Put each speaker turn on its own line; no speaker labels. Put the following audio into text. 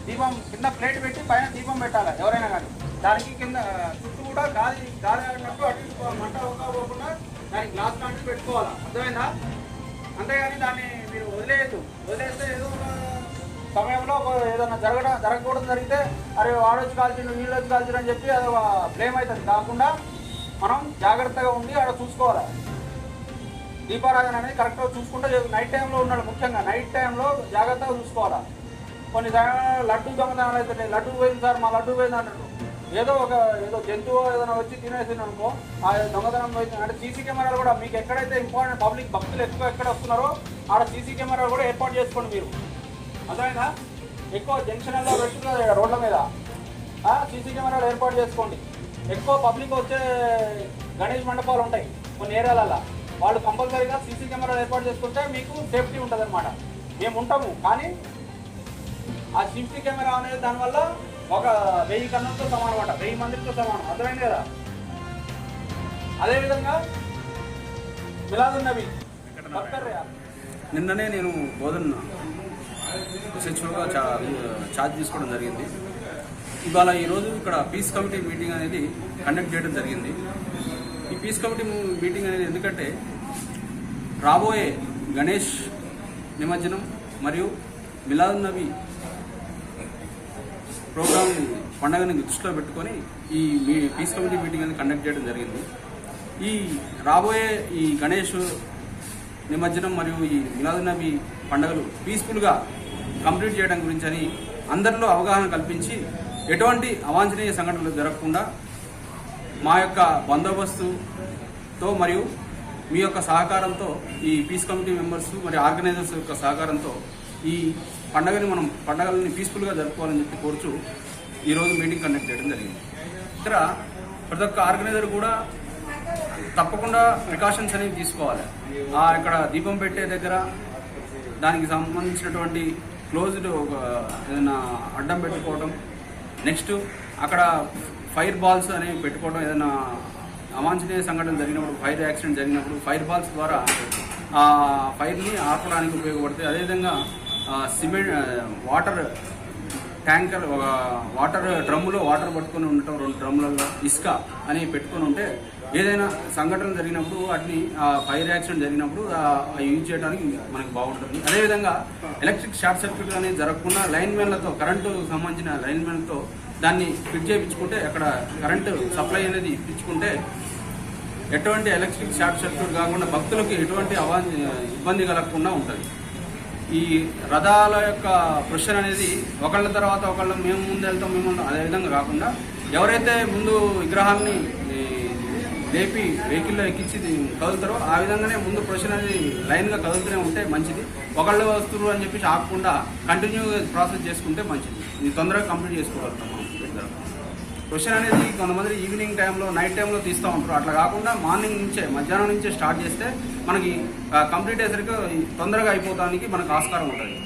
దీపం కింద ప్లేట్ పెట్టి పైన దీపం పెట్టాలి ఎవరైనా కానీ. దానికి కింద చుట్టూ కూడా గాలి గాలి ఆడినట్టు అటు మంట పోకుండా దానికి గ్లాస్ లాంటివి పెట్టుకోవాలి. అర్థమైందా? అంతేగాని దాన్ని మీరు వదిలేస్తే ఏదో ఒక సమయంలో ఏదైనా జరగకూడదు జరిగితే అరే వాడొచ్చి కాల్చిండు వీళ్ళు వచ్చి కాల్చిండు అని చెప్పి అది బ్లేమ్ అవుతుంది. కాకుండా మనం జాగ్రత్తగా ఉండి ఆడ చూసుకోవాలి. దీపారాధన అనేది కరెక్ట్గా చూసుకుంటే నైట్ టైంలో ఉన్నాడు, ముఖ్యంగా నైట్ టైంలో జాగ్రత్తగా చూసుకోవాలి. కొన్ని లడ్డు దొంగతనాలు అవుతున్నాయి. లడ్డు పోయింది సార్, మా లడ్డు పోయింది అంటారు. ఏదో జంతువు ఏదైనా వచ్చి తినేసింది అనుకో, ఆ దొంగతనం పోయింది అంటే సీసీ కెమెరాలు కూడా మీకు ఎక్కడైతే ఇంపార్టెంట్ పబ్లిక్ భక్తులు ఎక్కువ ఎక్కడ వస్తున్నారో ఆడ సీసీ కెమెరాలు కూడా ఏర్పాటు చేసుకోండి మీరు. అర్థమైనా? ఎక్కువ జంక్షన్లో పెట్టుకున్నారు రోడ్ల మీద సీసీ కెమెరాలు ఏర్పాటు చేసుకోండి. ఎక్కువ పబ్లిక్ వచ్చే గణేష్ మండపాలు ఉంటాయి కొన్ని ఏరియాలలో, వాళ్ళు కంపల్సరీగా సీసీ కెమెరాలు ఏర్పాటు చేసుకుంటే మీకు సేఫ్టీ ఉంటుంది అనమాట. మేము ఉంటాము, కానీ ఆ సీసీ కెమెరా అనేది దానివల్ల ఒక 1000 కన్నులతో సమానం అనమాట, 1000 మందితో సమానం. అర్థమైంది కదా? అదేవిధంగా మిలాదున్ నబీ
నిన్ననే నేను బోధన SHOగా ఛార్జ్ తీసుకోవడం జరిగింది. ఇవాళ ఈరోజు ఇక్కడ పీస్ కమిటీ మీటింగ్ అనేది కండక్ట్ చేయడం జరిగింది. ఈ పీస్ కమిటీ మీటింగ్ అనేది ఎందుకంటే రాబోయే గణేష్ నిమజ్జనం మరియు మిలాదున్ నబీ ప్రోగ్రామ్ పండుగని దృష్టిలో పెట్టుకొని ఈ పీస్ కమిటీ మీటింగ్ అనేది కండక్ట్ చేయడం జరిగింది. ఈ రాబోయే ఈ గణేష్ నిమజ్జనం మరియు ఈ మిలాదున్ నబీ పండుగలు పీస్ఫుల్గా కంప్లీట్ చేయడం గురించి అని అందరిలో అవగాహన కల్పించి ఎటువంటి అవాంఛనీయ సంఘటనలు జరగకుండా మా యొక్క బందోబస్తుతో మరియు మీ యొక్క సహకారంతో ఈ పీస్ కమిటీ మెంబర్స్ మరియు ఆర్గనైజర్స్ యొక్క సహకారంతో ఈ పండుగలని పీస్ఫుల్గా జరుపుకోవాలని చెప్పి కోరుచు ఈరోజు మీటింగ్ కండక్ట్ చేయడం జరిగింది. ఇక్కడ ప్రతి ఒక్క ఆర్గనైజర్ కూడా తప్పకుండా ప్రికాషన్స్ అనేవి తీసుకోవాలి. ఇక్కడ దీపం పెట్టే దగ్గర దానికి సంబంధించినటువంటి క్లోజ్డ్ ఏదైనా అడ్డం పెట్టుకోవడం, నెక్స్ట్ అక్కడ ఫైర్ బాల్స్ అనేవి పెట్టుకోవడం, ఏదైనా అవాంఛనీయ సంఘటన జరిగినప్పుడు ఫైర్ యాక్సిడెంట్ జరిగినప్పుడు ఫైర్ బాల్స్ ద్వారా ఆ ఫైర్ని ఆపడానికి ఉపయోగపడతాయి. అదేవిధంగా సిమెంట్ వాటర్ ట్యాంకర్ వాటర్ డ్రమ్ములో వాటర్ పట్టుకొని ఉండటం, 2 డ్రమ్ములలో ఇసుక అని పెట్టుకొని ఉంటే ఏదైనా సంఘటన జరిగినప్పుడు వాటిని ఫైర్ యాక్సిడెంట్ జరిగినప్పుడు యూజ్ చేయడానికి మనకు బాగుంటుంది. అదేవిధంగా ఎలక్ట్రిక్ షార్ట్ సర్క్యూట్ అనేది జరగకుండా లైన్మెన్లతో కరెంటు సంబంధించిన లైన్మెన్లతో దాన్ని ఫిట్ చేయించుకుంటే అక్కడ కరెంటు సప్లై అనేది ఇప్పించుకుంటే ఎటువంటి ఎలక్ట్రిక్ షార్ట్ సర్క్యూట్ కాకుండా భక్తులకు ఎటువంటి ఇబ్బంది కలగకుండా ఉంటుంది. ఈ రథాల యొక్క ప్రొసెషన్ అనేది ఒకళ్ళ తర్వాత ఒకళ్ళు మేము ముందు వెళ్తాం అదే విధంగా కాకుండా ఎవరైతే ముందు విగ్రహాన్ని లేపి వెహికల్లో ఎక్కించి కదులుతారో ఆ విధంగానే ముందు ప్రొసెషన్ అనేది లైన్గా కదులుతూనే ఉంటే మంచిది. ఒకళ్ళు వస్తున్నారు అని చెప్పి ఆగకుండా కంటిన్యూగా ప్రాసెస్ చేసుకుంటే మంచిది. ఇది తొందరగా కంప్లీట్ చేసుకోగలుగుతాం మనం. ప్రొసెషన్ అనేది కొంతమంది ఈవినింగ్ టైంలో నైట్ టైంలో తీస్తూ ఉంటారు. అట్లా కాకుండా మార్నింగ్ నుంచే మధ్యాహ్నం నుంచే స్టార్ట్ చేస్తే మనకి కంప్లీట్ అయ్యేసరికి తొందరగా అయిపోవడానికి మనకు ఆస్కారం ఉంటుంది.